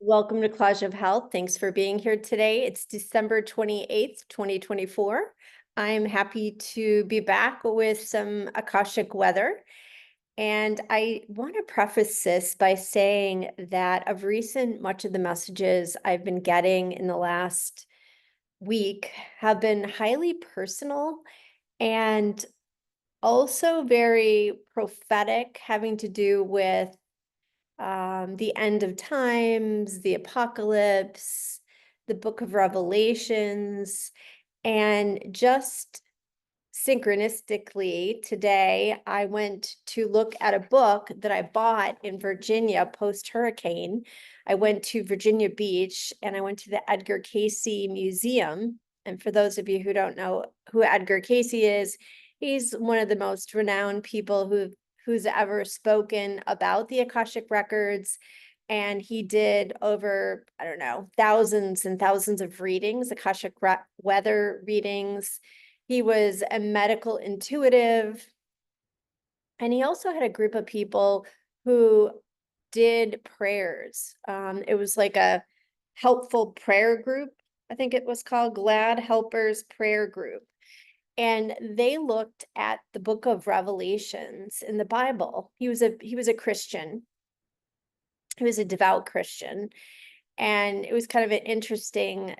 Welcome to Collage of Health. Thanks for being here today. It's December 28th, 2024. I'm happy to be back with some Akashic weather. And I want to preface this by saying that of recent, much of the messages I've been getting in the last week have been highly personal and also very prophetic, having to do with the end of times, the apocalypse, the book of Revelations, and just synchronistically today, I went to look at a book that I bought in Virginia post-hurricane. I went to Virginia Beach and I went to the Edgar Cayce Museum. And for those of you who don't know who Edgar Cayce is, he's one of the most renowned people who's ever spoken about the Akashic records. And he did over, I don't know, thousands and thousands of readings, Akashic weather readings. He was a medical intuitive. And he also had a group of people who did prayers. It was like a helpful prayer group, I think it was called Glad Helpers Prayer Group. And they looked at the book of Revelations in the Bible. He was a Christian. He was a devout Christian. And it was kind of an interesting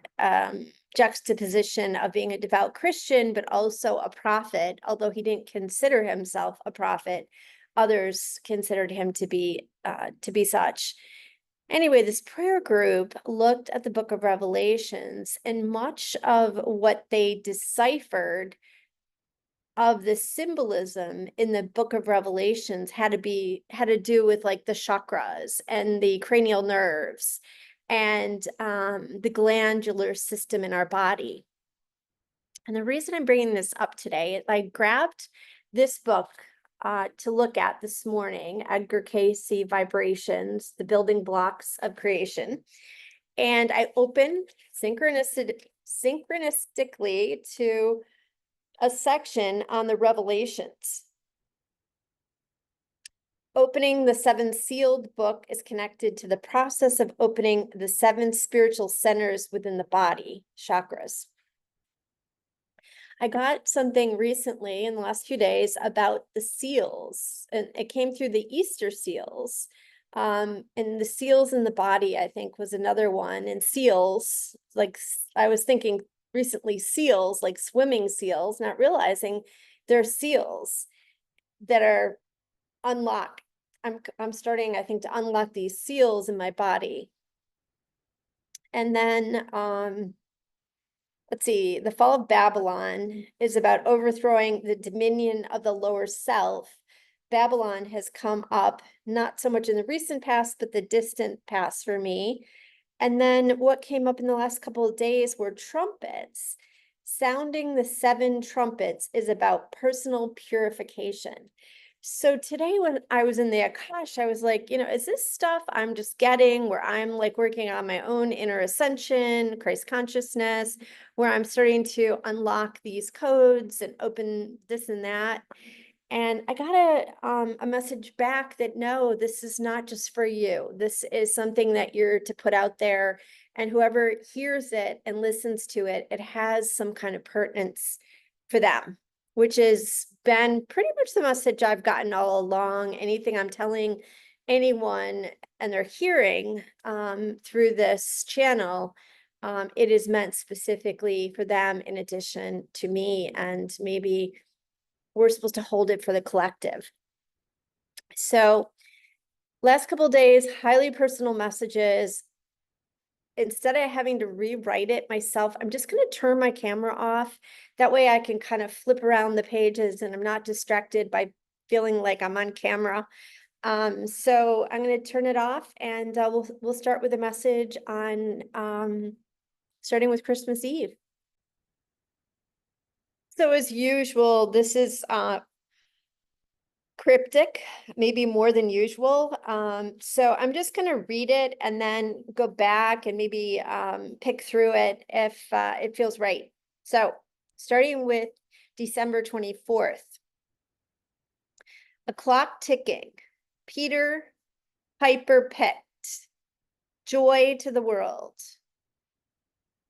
juxtaposition of being a devout Christian, but also a prophet. Although he didn't consider himself a prophet, others considered him to be such. Anyway, this prayer group looked at the book of Revelations, and much of what they deciphered of the symbolism in the book of Revelations had to do with like the chakras and the cranial nerves and the glandular system in our body. And the reason I'm bringing this up today, I grabbed this book to look at this morning, Edgar Cayce Vibrations, The Building Blocks of Creation. And I opened synchronistically to a section on the Revelations. Opening the seven sealed book is connected to the process of opening the seven spiritual centers within the body, chakras. I got something recently in the last few days about the seals, and it came through the Easter seals. And the seals in the body, I think, was another one. And seals, like I was thinking recently, seals, like swimming seals, not realizing they're seals that are unlocked. I'm starting, I think, to unlock these seals in my body. And then let's see, the fall of Babylon is about overthrowing the dominion of the lower self. Babylon has come up, not so much in the recent past, but the distant past for me. And then what came up in the last couple of days were trumpets. Sounding the seven trumpets is about personal purification. So today when I was in the Akash, I was like, is this stuff I'm just getting where I'm like working on my own inner ascension, Christ consciousness, where I'm starting to unlock these codes and open this and that? And I got a message back that, no, this is not just for you. This is something that you're to put out there. And whoever hears it and listens to it, it has some kind of pertinence for them, which has been pretty much the message I've gotten all along. Anything I'm telling anyone and they're hearing through this channel, it is meant specifically for them in addition to me, and maybe we're supposed to hold it for the collective. So last couple of days, highly personal messages. Instead of having to rewrite it myself, I'm just going to turn my camera off. That way I can kind of flip around the pages and I'm not distracted by feeling like I'm on camera. So I'm going to turn it off, and we'll start with a message on starting with Christmas Eve. So as usual, this is cryptic, maybe more than usual. So I'm just going to read it and then go back and maybe pick through it if it feels right. So starting with December 24th. A clock ticking. Peter Piper picked. joy to the world.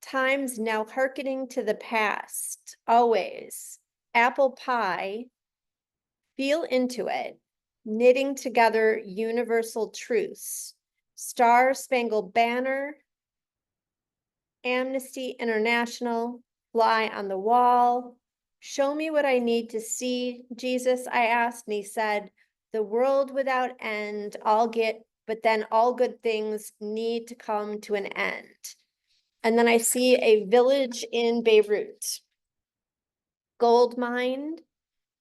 Times now hearkening to the past, always. Apple pie, feel into it, knitting together universal truths. Star-Spangled Banner, Amnesty International, fly on the wall. Show me what I need to see, Jesus, I asked, and he said, the world without end, but then all good things need to come to an end. And then I see a village in Beirut. Gold mine,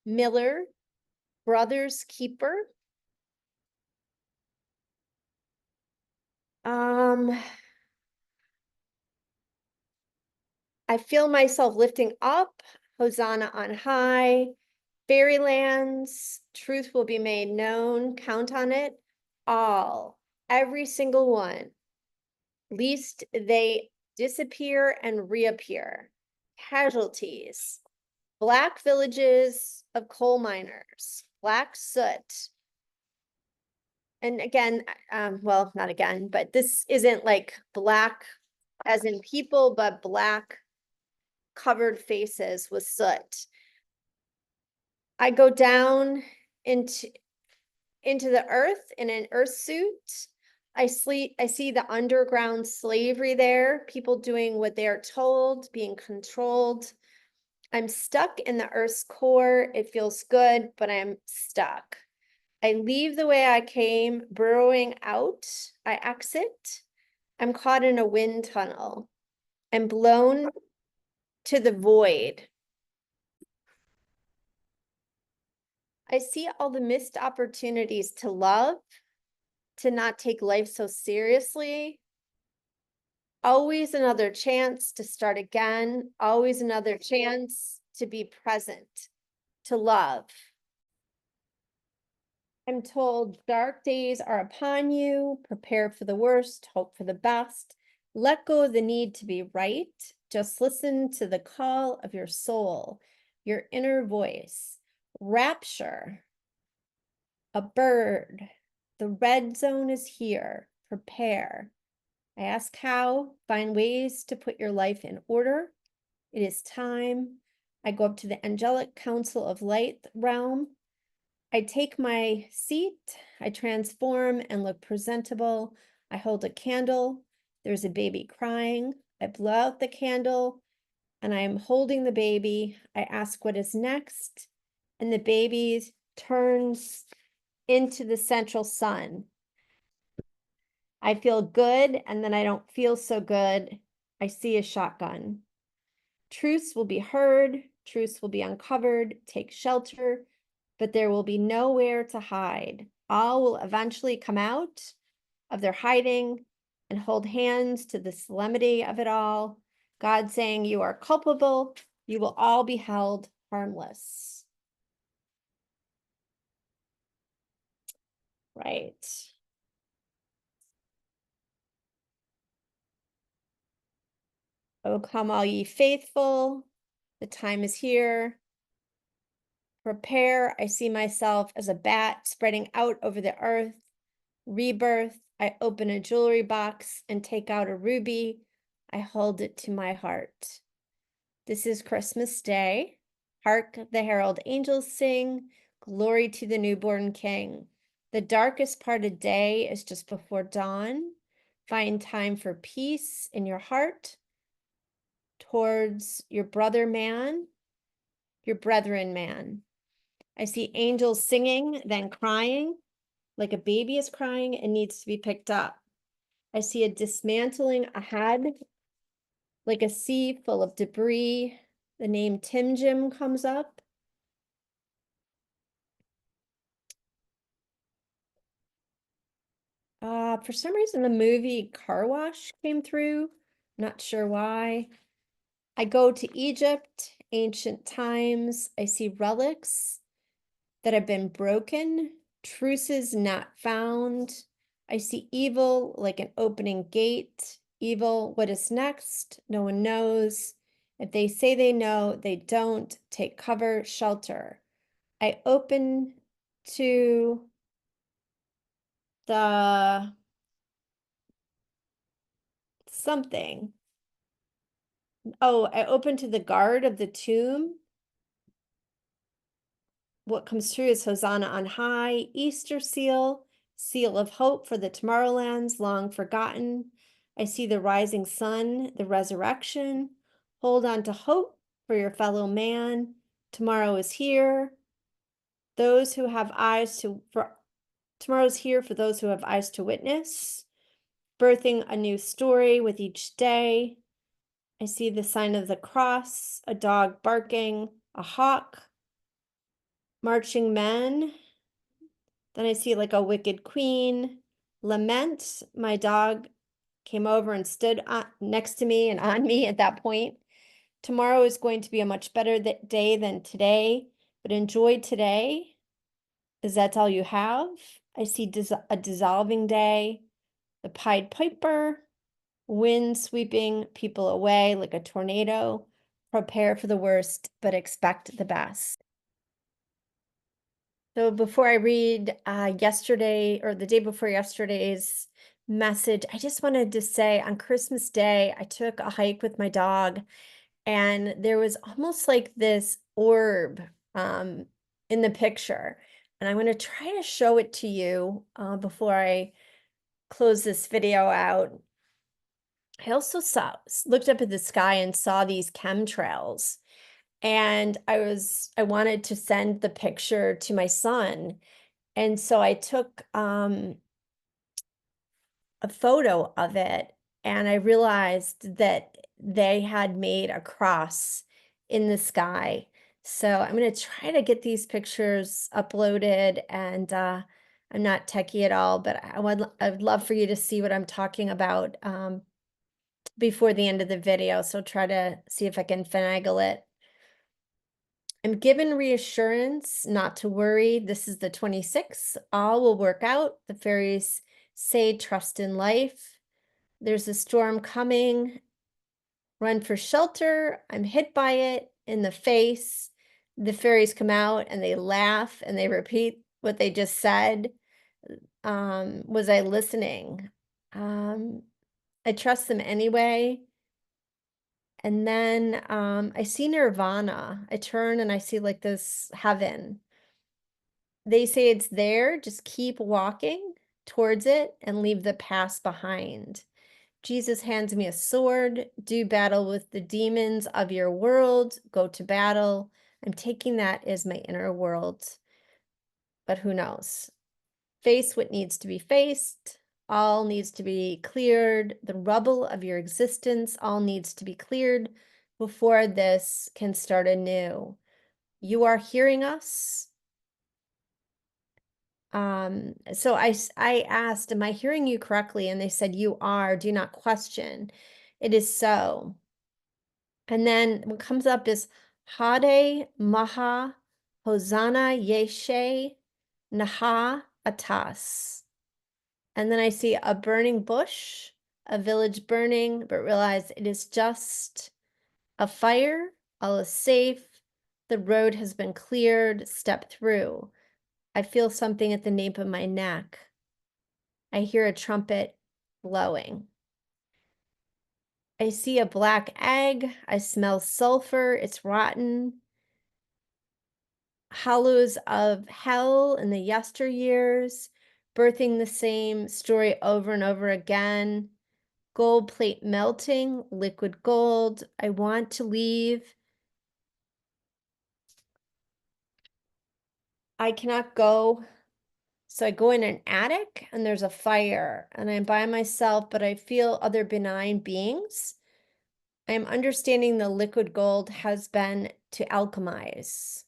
miller, brother's keeper. I feel myself lifting up, Hosanna on high, fairylands, truth will be made known, count on it, all, every single one, least they disappear and reappear. Casualties, black villages of coal miners, black soot. And again, well, not again, but this isn't like black as in people, but black covered faces with soot. I go down into the earth in an earth suit. I see the underground slavery there, people doing what they're told, being controlled. I'm stuck in the earth's core. It feels good, but I'm stuck. I leave the way I came, burrowing out. I exit. I'm caught in a wind tunnel. I'm blown to the void. I see all the missed opportunities to love, to not take life so seriously. Always another chance to start again. Always another chance to be present, to love. I'm told dark days are upon you. Prepare for the worst, hope for the best. Let go of the need to be right. Just listen to the call of your soul, your inner voice. Rapture. A bird. The red zone is here. Prepare. I ask how, find ways to put your life in order. It is time. I go up to the angelic council of light realm. I take my seat. I transform and look presentable. I hold a candle. There's a baby crying. I blow out the candle and I'm holding the baby. I ask what is next, and the baby turns into the central sun. I feel good, and then I don't feel so good. I see a shotgun. Truths will be heard, truths will be uncovered, take shelter, but there will be nowhere to hide. All will eventually come out of their hiding and hold hands to the solemnity of it all. God saying, you are culpable, you will all be held harmless. Right. Oh, come all ye faithful, the time is here. Prepare, I see myself as a bat spreading out over the earth. Rebirth, I open a jewelry box and take out a ruby. I hold it to my heart. This is Christmas Day. Hark the herald angels sing, glory to the newborn King. The darkest part of day is just before dawn. Find time for peace in your heart towards your brother man, your brethren man. I see angels singing, then crying, like a baby is crying and needs to be picked up. I see a dismantling ahead, like a sea full of debris. The name Tim Jim comes up. For some reason, the movie Car Wash came through. Not sure why. I go to Egypt, ancient times. I see relics that have been broken, truces not found. I see evil like an opening gate. Evil, what is next? No one knows. If they say they know, they don't. Take cover, shelter. I open to the something. Oh, I open to the guard of the tomb. What comes through is Hosanna on high, Easter seal, seal of hope for the tomorrowlands long forgotten. I see the rising sun, the resurrection. Hold on to hope for your fellow man. Tomorrow is here. Those who have eyes tomorrow's here for those who have eyes to witness. Birthing a new story with each day. I see the sign of the cross, a dog barking, a hawk, marching men. Then I see like a wicked queen. Lament, my dog came over and stood next to me and on me at that point. Tomorrow is going to be a much better day than today, but enjoy today. Is that all you have? I see a dissolving day, the Pied Piper, wind sweeping people away like a tornado. Prepare for the worst, but expect the best. So before I read yesterday or the day before yesterday's message, I just wanted to say on Christmas Day, I took a hike with my dog, and there was almost like this orb in the picture. And I'm going to try to show it to you before I close this video out. I also looked up at the sky and saw these chemtrails. And I wanted to send the picture to my son. And so I took a photo of it, and I realized that they had made a cross in the sky. So I'm going to try to get these pictures uploaded, and I'm not techie at all, but I'd love for you to see what I'm talking about before the end of the video. So try to see if I can finagle it. I'm given reassurance not to worry. This is the 26th. All will work out. The fairies say trust in life. There's a storm coming. Run for shelter. I'm hit by it in the face. The fairies come out and they laugh and they repeat what they just said. Was I listening? I trust them anyway. And then I see nirvana. I turn and I see like this heaven. They say it's there. Just keep walking towards it and leave the past behind. Jesus hands me a sword. Do battle with the demons of your world. Go to battle. I'm taking that as my inner world. But who knows? Face what needs to be faced. All needs to be cleared. The rubble of your existence all needs to be cleared before this can start anew. You are hearing us. So I asked, am I hearing you correctly? And they said, you are. Do not question. It is so. And then what comes up is Hade Maha Hosanna Yeshe Naha Atas. And then I see a burning bush, a village burning, but realize it is just a fire. All is safe. The road has been cleared. Step through. I feel something at the nape of my neck. I hear a trumpet blowing. I see a black egg. I smell sulfur. It's rotten. Hollows of hell in the yesteryears, birthing the same story over and over again. Gold plate melting, liquid gold. I want to leave. I cannot go. So I go in an attic and there's a fire and I'm by myself, but I feel other benign beings. I am understanding the liquid gold has been to alchemize.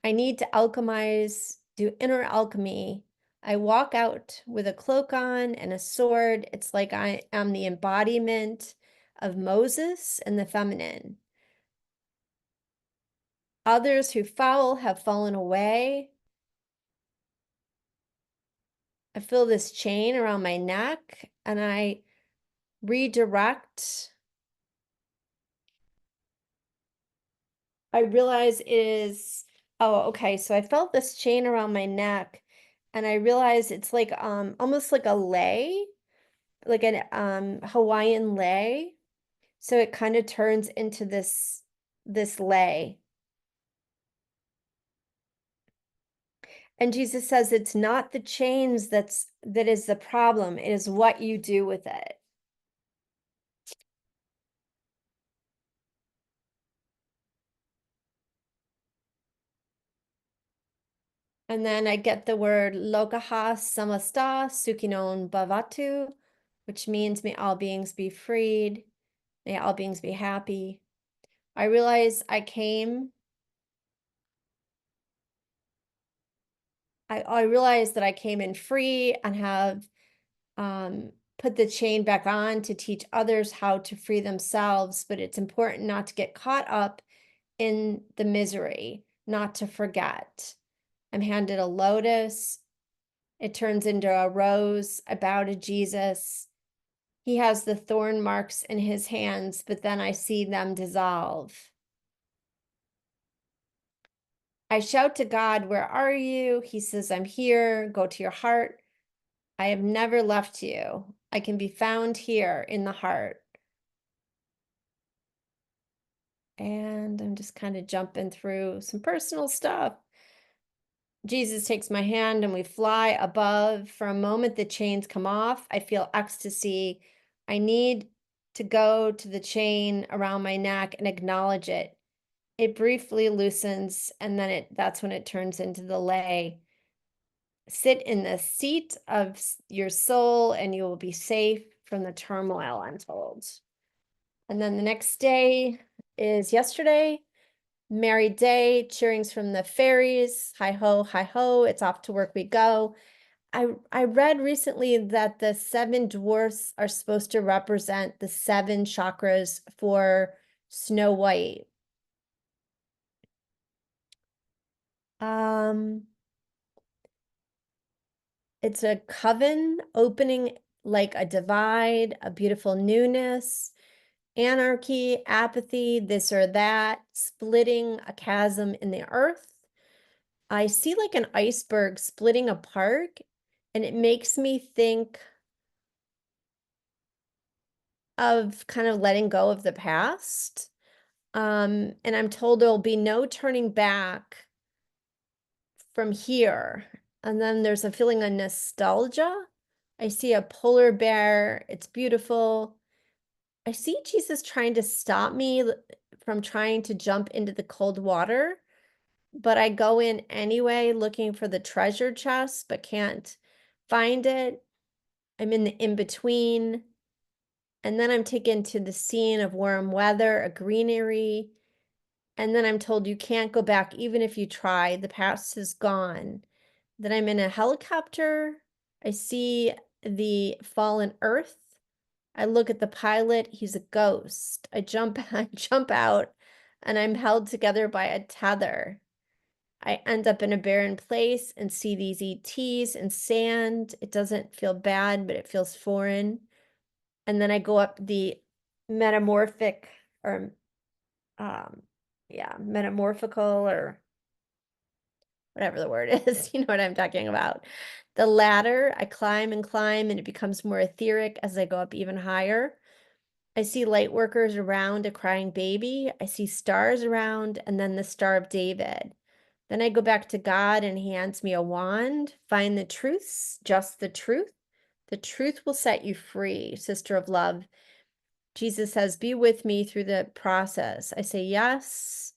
I need to alchemize, do inner alchemy. I walk out with a cloak on and a sword. It's like I am the embodiment of Moses and the feminine. Others who foul have fallen away. I feel this chain around my neck and I redirect. I realize it is, oh, okay. So I felt this chain around my neck and I realized it's like almost like a lei. like an Hawaiian lei. So it kind of turns into this lei. And Jesus says it's not the chains that is the problem, it is what you do with it. And then I get the word lokaha samasta sukinon bhavatu, which means may all beings be freed, may all beings be happy. I realize I realized that I came in free and have put the chain back on to teach others how to free themselves, but it's important not to get caught up in the misery, not to forget. I'm handed a lotus. It turns into a rose. I bow to Jesus. He has the thorn marks in his hands, but then I see them dissolve. I shout to God, where are you? He says, I'm here. Go to your heart. I have never left you. I can be found here in the heart. And I'm just kind of jumping through some personal stuff. Jesus takes my hand and we fly above. For a moment, the chains come off. I feel ecstasy. I need to go to the chain around my neck and acknowledge it. It briefly loosens, and then that's when it turns into the lei. Sit in the seat of your soul and you will be safe from the turmoil, I'm told. And then the next day is yesterday. Merry day, cheerings from the fairies. Hi ho, it's off to work we go. I read recently that the 7 dwarfs are supposed to represent the 7 chakras for Snow White. It's a coven opening like a divide, a beautiful newness, anarchy, apathy, this or that, splitting a chasm in the earth. I see like an iceberg splitting apart, and it makes me think of kind of letting go of the past. And I'm told there'll be no turning back from here. And then there's a feeling of nostalgia. I see a polar bear. It's beautiful. I see Jesus trying to stop me from trying to jump into the cold water, but I go in anyway looking for the treasure chest, but can't find it. I'm in the in-between. And then I'm taken to the scene of warm weather, a greenery. And then I'm told you can't go back even if you try. The past is gone. Then I'm in a helicopter. I see the fallen earth. I look at the pilot. He's a ghost. I jump out, and I'm held together by a tether. I end up in a barren place and see these ETs and sand. It doesn't feel bad, but it feels foreign. And then I go up the metamorphic or metamorphical or whatever the word is, you know what I'm talking about. The ladder, I climb and climb, and it becomes more etheric as I go up even higher. I see light workers around a crying baby. I see stars around, and then the Star of David. Then I go back to God, and he hands me a wand. Find the truths, just the truth. The truth will set you free, sister of love. Jesus says, be with me through the process. I say, yes.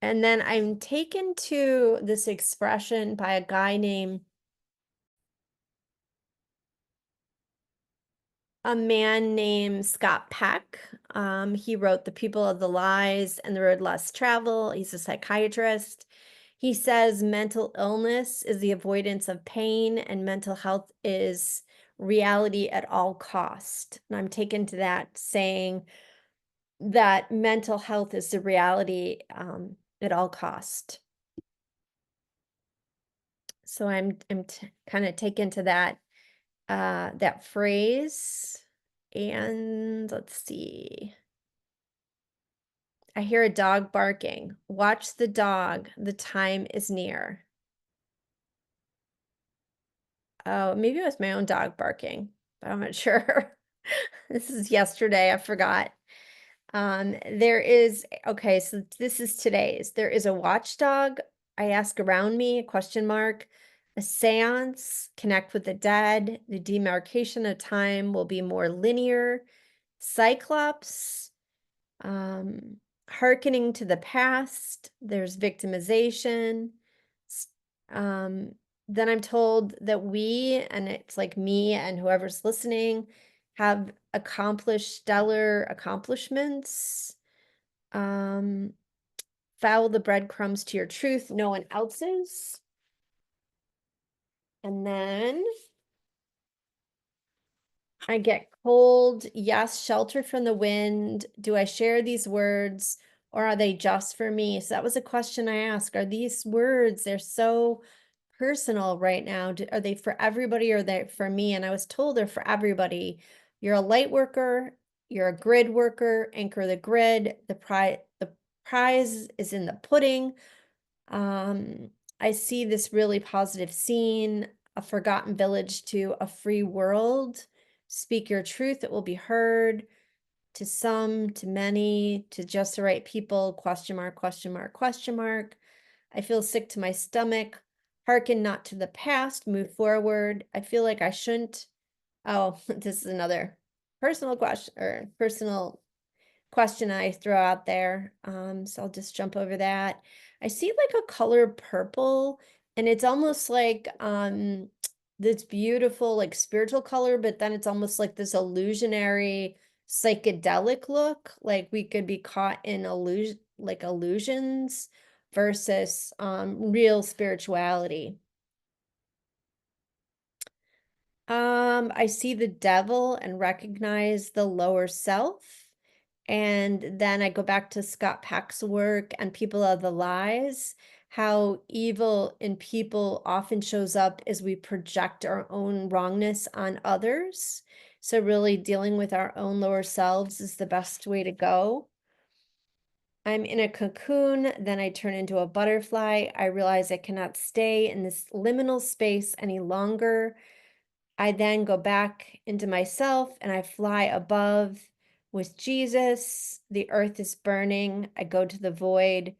And then I'm taken to this expression by a guy named, a man named Scott Peck. He wrote The People of the Lies and the Road Less Travel. He's a psychiatrist. He says mental illness is the avoidance of pain and mental health is reality at all cost. And I'm taken to that saying that mental health is the reality at all cost. So I'm kind of taken to that phrase. And let's see. I hear a dog barking. Watch the dog. The time is near. Oh, maybe it was my own dog barking. but I'm not sure. This is yesterday, I forgot. There is, okay, so this is today's. There is a watchdog, I ask around me, a question mark, a seance, connect with the dead, the demarcation of time will be more linear, Cyclops, hearkening to the past, there's victimization. s- Um, then I'm told that we, and it's like me and whoever's listening, have accomplished stellar accomplishments. Um, Follow the breadcrumbs to your truth, no one else's. And then I get cold, yes, sheltered from the wind. Do I share these words or are they just for me? So that was a question I asked. Are these words, they're so personal right now. Are they for everybody or are they for me? And I was told they're for everybody. You're a light worker, you're a grid worker, anchor the grid. The prize is in the pudding. I see this really positive scene, a forgotten village to a free world. Speak your truth, it will be heard. To some, to many, to just the right people, question mark, question mark, question mark. I feel sick to my stomach. Hearken not to the past, move forward. I feel like I shouldn't. Oh, this is another personal question or personal question I throw out there. So I'll just jump over that. I see like a color purple, and it's almost like this beautiful, like spiritual color, but then it's almost like this illusionary, psychedelic look. Like we could be caught in illusions versus real spirituality. I see the devil and recognize the lower self. And then I go back to Scott Peck's work and People of the Lies, how evil in people often shows up as we project our own wrongness on others. So really dealing with our own lower selves is the best way to go. I'm in a cocoon, then I turn into a butterfly. I realize I cannot stay in this liminal space any longer. I then go back into myself and I fly above with Jesus. The earth is burning. I go to the void.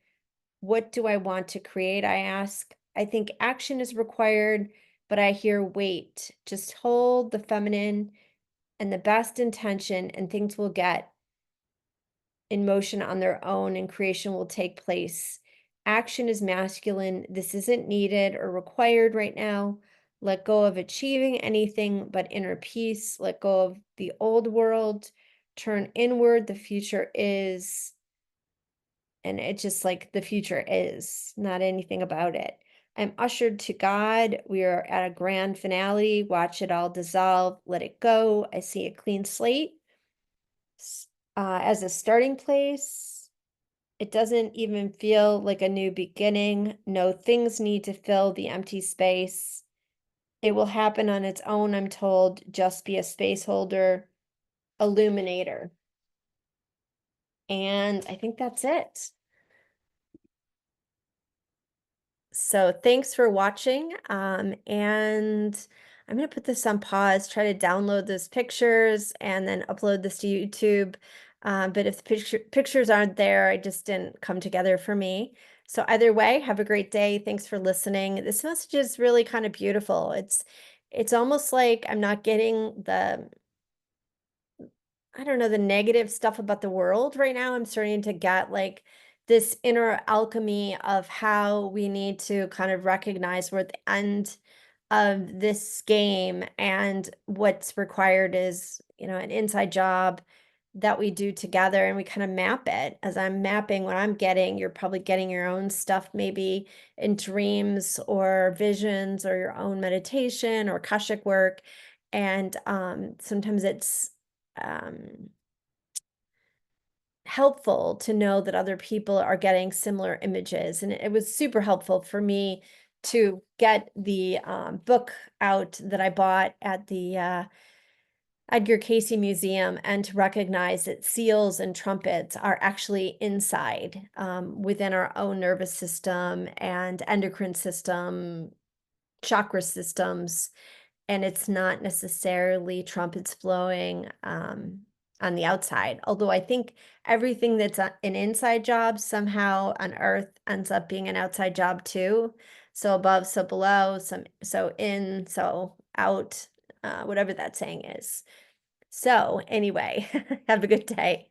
What do I want to create? I ask. I think action is required, but I hear wait. Just hold the feminine and the best intention, and things will get in motion on their own and creation will take place. Action is masculine. This isn't needed or required right now. Let go of achieving anything but inner peace. Let go of the old world. Turn inward. The future is. And it's just like the future is, not anything about it. I'm ushered to God. We are at a grand finale. Watch it all dissolve. Let it go. I see a clean slate as a starting place. It doesn't even feel like a new beginning. No things need to fill the empty space. It will happen on its own, I'm told. Just be a space holder, illuminator. And I think that's it. So thanks for watching. And I'm going to put this on pause, try to download those pictures and then upload this to YouTube. But if the pictures aren't there, I just didn't come together for me. So either way, have a great day. Thanks for listening. This message is really kind of beautiful. It's almost like I'm not getting the, I don't know, the negative stuff about the world right now. I'm starting to get like this inner alchemy of how we need to kind of recognize we're at the end of this game and what's required is, an inside job that we do together and we kind of map it. As I'm mapping what I'm getting, you're probably getting your own stuff maybe in dreams or visions or your own meditation or Akashic work. And sometimes it's helpful to know that other people are getting similar images. And it was super helpful for me to get the book out that I bought at the Edgar Cayce Museum and to recognize that seals and trumpets are actually inside within our own nervous system and endocrine system, chakra systems. and it's not necessarily trumpets blowing on the outside. Although I think everything that's an inside job somehow on earth ends up being an outside job too. So above, so below, so in, so out, whatever that saying is. So anyway, have a good day.